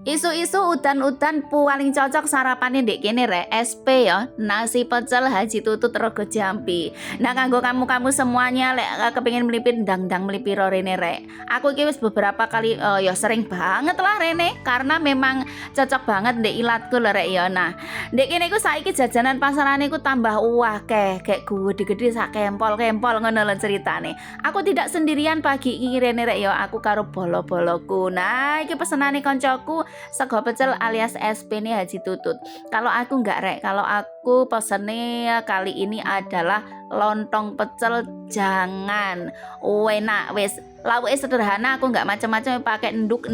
Isu-isu udan-udan paling cocok sarapannya ndek kene rek SP ya, nasi pecel Haji Tutut Rogo Jambi. Nah kanggo kamu-kamu semuanya lek kepengin melipir ndang-ndang melipiro rene rek. Aku iki wis beberapa kali ya sering banget lah rene karena memang cocok banget ndek ilatku lho rek ya. Nah, ndek kene iku saiki jajanan pasarane iku tambah akeh, kayak gede-gede sak kempol-kempol ngono lho ceritane. Aku tidak sendirian pagi iki rene rek ya, aku karo bolo-boloku. Nah, iki pesenane koncoku sego pecel alias SP nih Haji Tutut. Kalau aku enggak rek, kalau aku pesennya kali ini adalah lontong pecel jangan. Enak wis. Lauknya sederhana, aku nggak macam-macam pakai enduk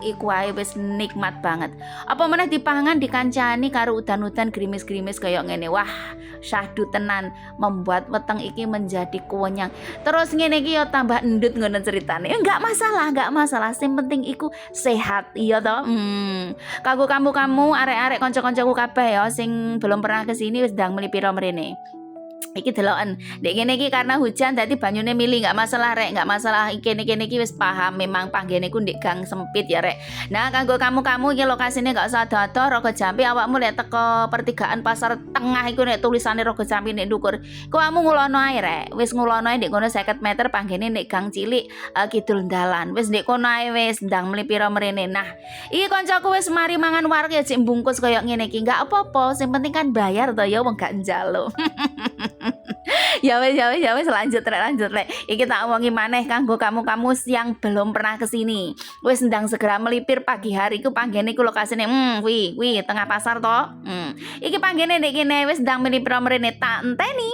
iku ae wis nikmat banget. Apa meneh dipangan dikancani karo udan-udan grimis-grimis kayak ngene. Wah, syahdu tenan membuat weteng iki menjadi kunyang. Terus ngene iki yo tambah endut ngono ceritane. Ya nggak masalah. Sing penting iku sehat, iya toh. Kanggo kamu-kamu arek-arek kanca-kancaku kabeh ya sing belum pernah kesini wis ndang melipiro mrene. Iki deloken dek kene iki karena hujan dadi banyune mili nggak masalah rek, nggak masalah. Kene iki wis paham memang panggene ku ndek gang sempit ya rek. Nah kanggo kamu-kamu iki lokasine nggak usah ado-ado Rogo Jambi, awakmu lek teko pertigaan pasar tengah iku nek tulisane Rogo Jambi nek ndukur ku kamu ngulono ae rek, wis ngulono ae ndek kono 50 meter panggene nek gang cilik kidul dalan, wis ndek kono ae wis ndang melipiro mrene. Nah iki koncoku wis mari mangan warung ya cek bungkus koyo ngene iki nggak apa-apa, sing penting kan bayar to ya wong gak njaluk. Ya wes lanjut rek. Iki tak omongi maneh kanggo kamu-kamu yang belum pernah kesini. Wis ndang segera melipir pagi hari ku panggene ku lokasine wi tengah pasar to. Iki panggene ndek kene wis ndang melipir mrene tak enteni.